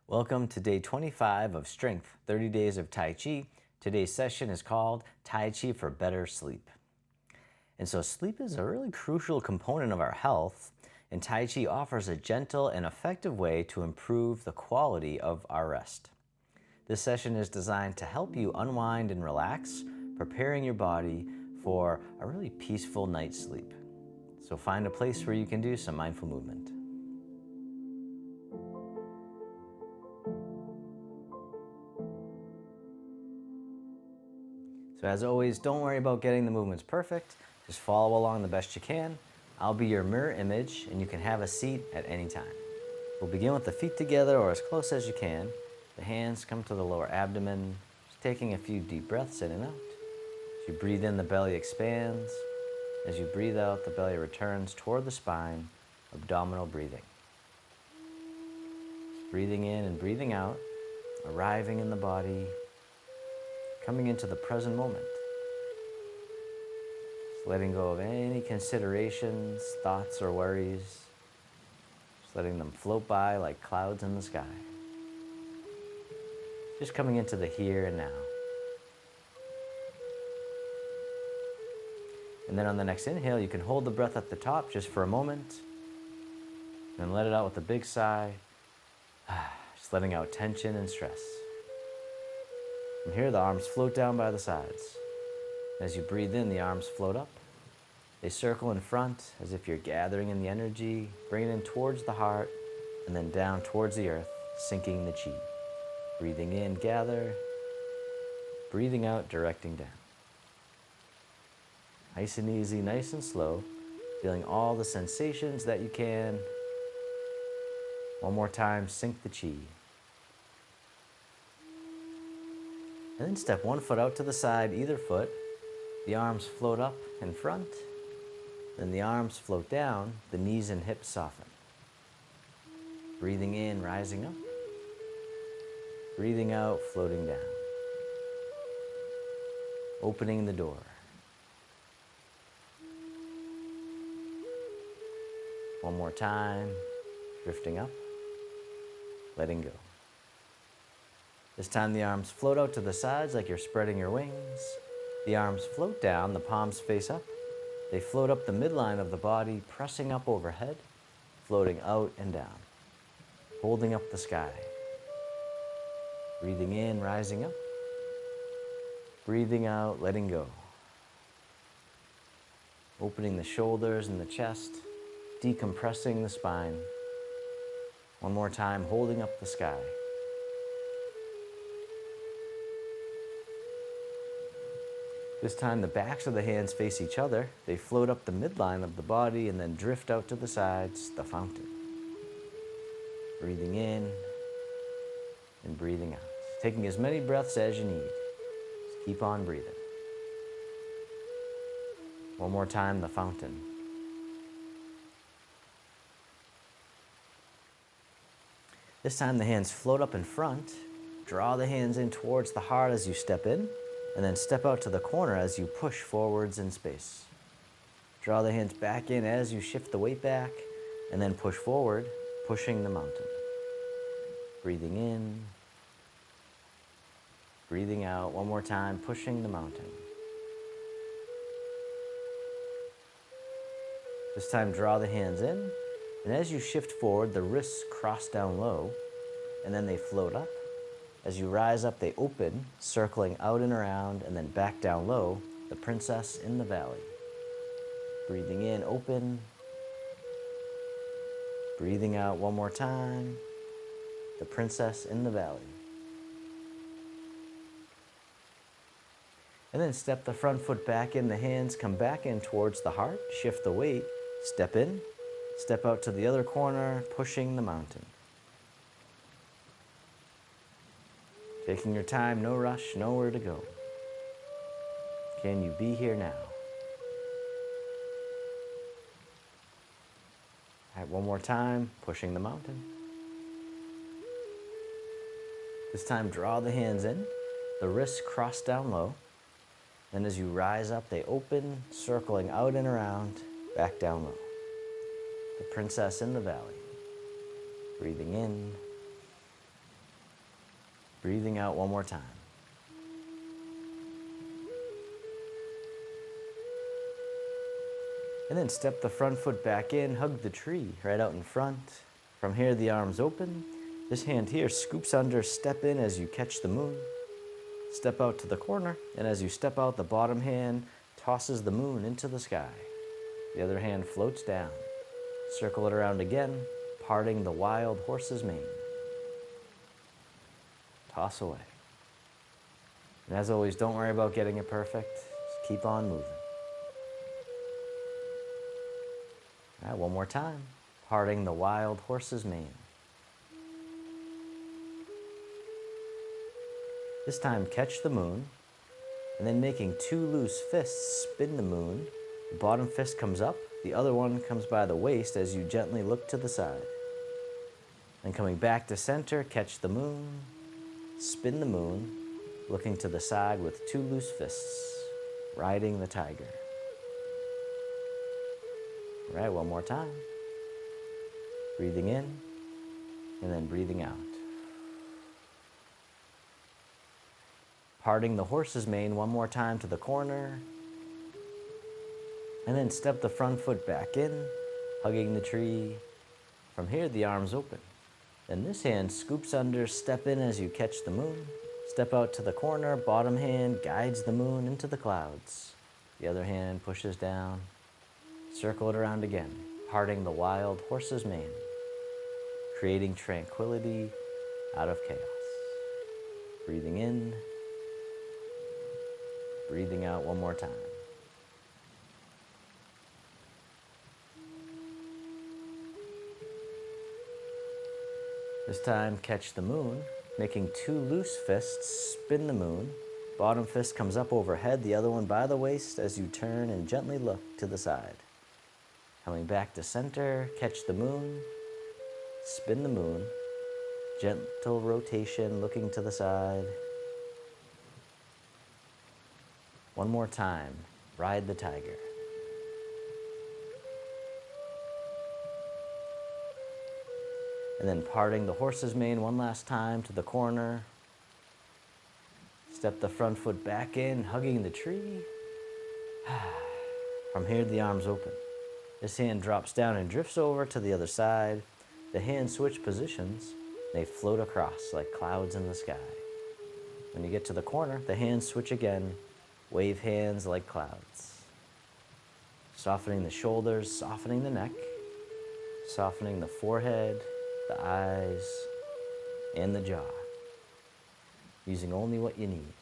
Welcome to day 25 of Strength, 30 Days of Tai Chi. Today's session is called Tai Chi for Better Sleep. And so sleep is a really crucial component of our health, and Tai Chi offers a gentle and effective way to improve the quality of our rest. This session is designed to help you unwind and relax, preparing your body for a really peaceful night's sleep. So find a place where you can do some mindful movement. So as always, don't worry about getting the movements perfect. Just follow along the best you can. I'll be your mirror image and you can have a seat at any time. We'll begin with the feet together or as close as you can. The hands come to the lower abdomen, just taking a few deep breaths in and out. As you breathe in, the belly expands. As you breathe out, the belly returns toward the spine, abdominal breathing. Just breathing in and breathing out, arriving in the body, coming into the present moment. Just letting go of any considerations, thoughts, or worries. Just letting them float by like clouds in the sky. Just coming into the here and now. And then on the next inhale, you can hold the breath at the top just for a moment. And let it out with a big sigh. Just letting out tension and stress. From here, the arms float down by the sides. As you breathe in, the arms float up. They circle in front as if you're gathering in the energy, bringing it in towards the heart, and then down towards the earth, sinking the chi. Breathing in, gather. Breathing out, directing down. Nice and easy, nice and slow. Feeling all the sensations that you can. One more time, sink the chi. And then step one foot out to the side, either foot. The arms float up in front. Then the arms float down, the knees and hips soften. Breathing in, rising up. Breathing out, floating down. Opening the door. One more time, drifting up, letting go. This time the arms float out to the sides like you're spreading your wings. The arms float down, the palms face up. They float up the midline of the body, pressing up overhead, floating out and down, holding up the sky. Breathing in, rising up. Breathing out, letting go. Opening the shoulders and the chest, decompressing the spine. One more time, holding up the sky. This time the backs of the hands face each other. They float up the midline of the body and then drift out to the sides, the fountain. Breathing in and breathing out. Taking as many breaths as you need. Just keep on breathing. One more time, the fountain. This time the hands float up in front. Draw the hands in towards the heart as you step in. And then step out to the corner as you push forwards in space. Draw the hands back in as you shift the weight back, and then push forward, pushing the mountain. Breathing in, breathing out. One more time, pushing the mountain. This time, draw the hands in, and as you shift forward, the wrists cross down low, and then they float up. As you rise up, they open, circling out and around, and then back down low, the princess in the valley. Breathing in, open. Breathing out one more time, the princess in the valley. And then step the front foot back in, the hands come back in towards the heart, shift the weight, step in, step out to the other corner, pushing the mountain. Taking your time, no rush, nowhere to go. Can you be here now? All right, one more time, pushing the mountain. This time, draw the hands in, the wrists cross down low. Then as you rise up, they open, circling out and around, back down low. The princess in the valley. Breathing in, Breathing out one more time. And then step the front foot back in, hug the tree right out in front. From here, the arms open. This hand here scoops under, step in as you catch the moon. Step out to the corner, and as you step out, the bottom hand tosses the moon into the sky. The other hand floats down. Circle it around again, parting the wild horse's mane. Toss away. And as always, don't worry about getting it perfect. Just keep on moving. All right, one more time. Parting the wild horse's mane. This time, catch the moon, and then making two loose fists, spin the moon. The bottom fist comes up, the other one comes by the waist as you gently look to the side. Then coming back to center, catch the moon, spin the moon, looking to the side with two loose fists, riding the tiger. All right, one more time. Breathing in, and then breathing out. Parting the horse's mane one more time to the corner, and then step the front foot back in, hugging the tree. From here, the arms open. Then this hand scoops under, step in as you catch the moon. Step out to the corner, bottom hand guides the moon into the clouds. The other hand pushes down. Circle it around again, parting the wild horse's mane, creating tranquility out of chaos. Breathing in, breathing out one more time. This time, catch the moon, making two loose fists, spin the moon. Bottom fist comes up overhead, the other one by the waist as you turn and gently look to the side. Coming back to center, catch the moon, spin the moon, gentle rotation, looking to the side. One more time, ride the tiger. And then parting the horse's mane one last time to the corner. Step the front foot back in, hugging the tree. From here, the arms open. This hand drops down and drifts over to the other side. The hands switch positions. They float across like clouds in the sky. When you get to the corner, the hands switch again. Wave hands like clouds. Softening the shoulders, softening the neck, softening the forehead, the eyes, and the jaw. Using only what you need.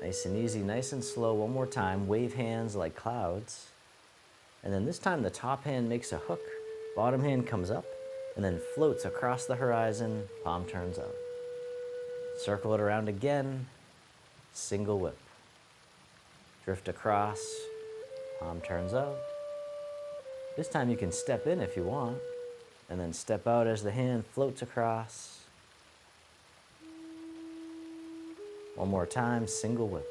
Nice and easy, nice and slow. One more time. Wave hands like clouds. And then this time the top hand makes a hook. Bottom hand comes up and then floats across the horizon. Palm turns out. Circle it around again. Single whip. Drift across. Palm turns out. This time you can step in if you want. And then step out as the hand floats across. One more time, single whip.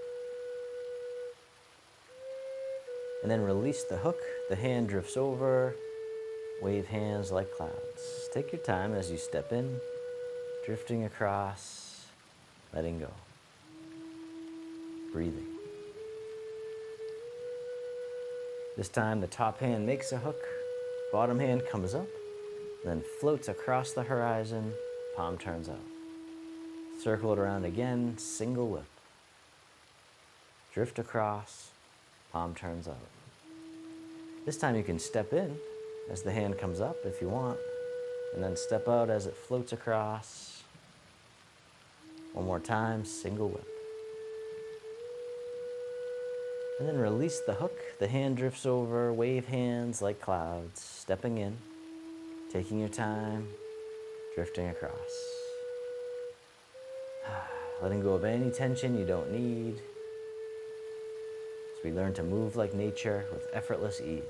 And then release the hook. The hand drifts over. Wave hands like clouds. Take your time as you step in, drifting across, letting go. Breathing. This time the top hand makes a hook. Bottom hand comes up, then floats across the horizon. Palm turns out. Circle it around again, single whip. Drift across, palm turns out. This time you can step in as the hand comes up if you want, and then step out as it floats across. One more time, single whip. And then release the hook. The hand drifts over, wave hands like clouds, stepping in, taking your time, drifting across. Letting go of any tension you don't need as we learn to move like nature with effortless ease.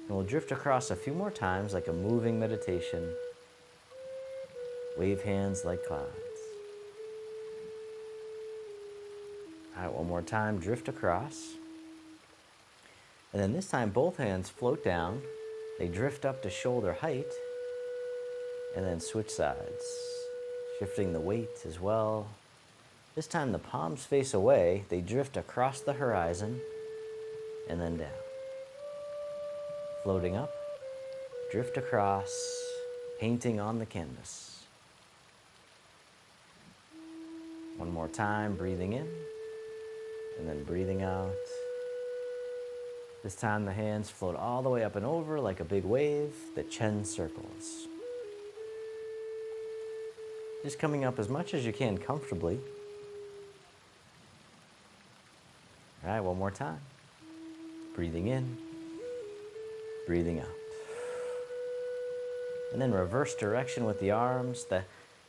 And we'll drift across a few more times like a moving meditation. Wave hands like clouds. All right, one more time, drift across. And then this time, both hands float down. They drift up to shoulder height, and then switch sides, shifting the weight as well. This time the palms face away. They drift across the horizon, and then down. Floating up, drift across, painting on the canvas. One more time, breathing in, and then breathing out. This time the hands float all the way up and over like a big wave, the Chen circles. Just coming up as much as you can comfortably. All right, one more time. Breathing in, breathing out. And then reverse direction with the arms. The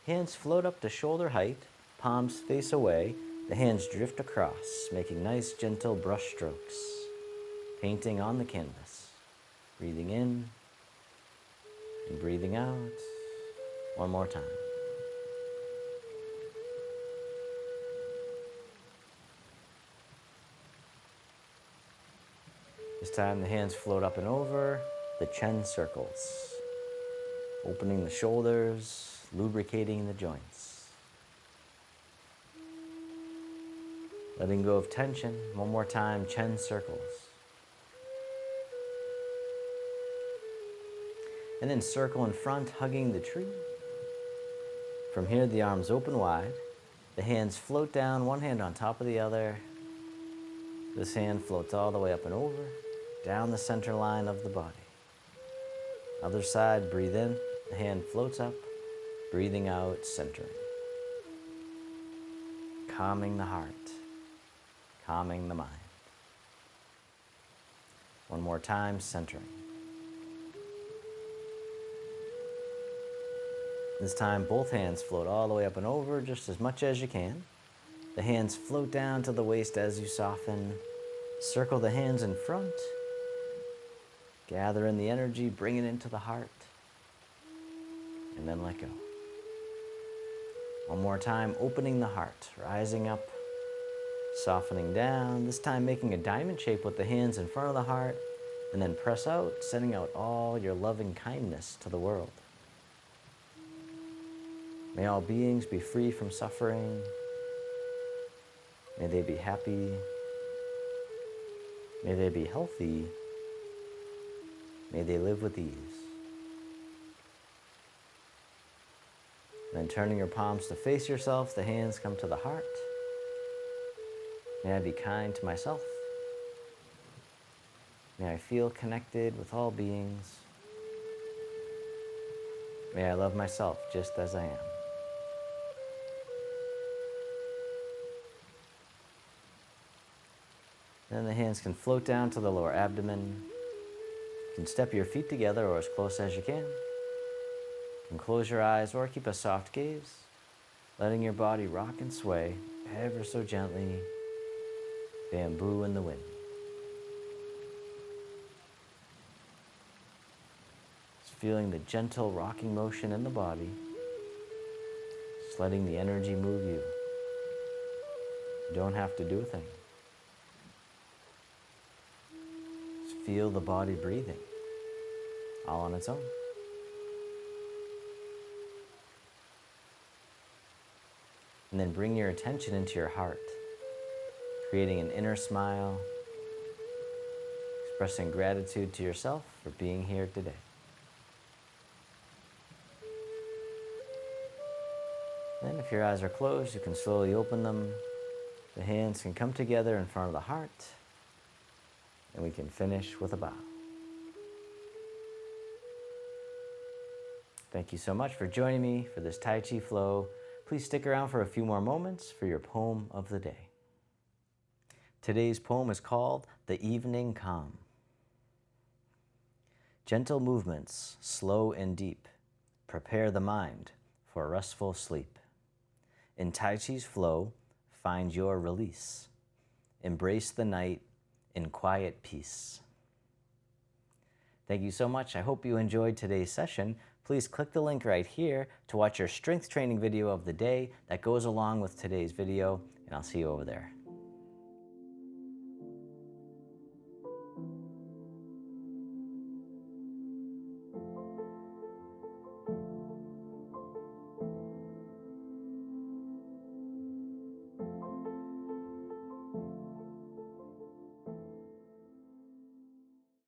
hands float up to shoulder height, palms face away. The hands drift across, making nice gentle brush strokes, painting on the canvas. Breathing in and breathing out. One more time. This time the hands float up and over, the Chen circles, opening the shoulders, lubricating the joints. Letting go of tension. One more time, Chen circles. And then circle in front, hugging the tree. From here, the arms open wide. The hands float down, one hand on top of the other. This hand floats all the way up and over, down the center line of the body. Other side, breathe in, the hand floats up, breathing out, centering. Calming the heart, calming the mind. One more time, centering. This time, both hands float all the way up and over, just as much as you can. The hands float down to the waist as you soften. Circle the hands in front. Gather in the energy, bring it into the heart, and then let go. One more time, opening the heart, rising up, softening down, this time making a diamond shape with the hands in front of the heart, and then press out, sending out all your loving kindness to the world. May all beings be free from suffering. May they be happy. May they be healthy. May they live with ease. Then turning your palms to face yourself, the hands come to the heart. May I be kind to myself. May I feel connected with all beings. May I love myself just as I am. Then the hands can float down to the lower abdomen. You can step your feet together or as close as you can. You can close your eyes or keep a soft gaze, letting your body rock and sway ever so gently, bamboo in the wind. Just feeling the gentle rocking motion in the body, just letting the energy move you. You don't have to do a thing. Feel the body breathing, all on its own. And then bring your attention into your heart, creating an inner smile, expressing gratitude to yourself for being here today. Then if your eyes are closed, you can slowly open them. The hands can come together in front of the heart. And we can finish with a bow. Thank you so much for joining me for this Tai Chi Flow. Please stick around for a few more moments for your poem of the day. Today's poem is called The Evening Calm. Gentle movements, slow and deep, prepare the mind for restful sleep. In Tai Chi's flow, find your release. Embrace the night in quiet peace. Thank you so much. I hope you enjoyed today's session. Please click the link right here to watch your strength training video of the day that goes along with today's video, and I'll see you over there.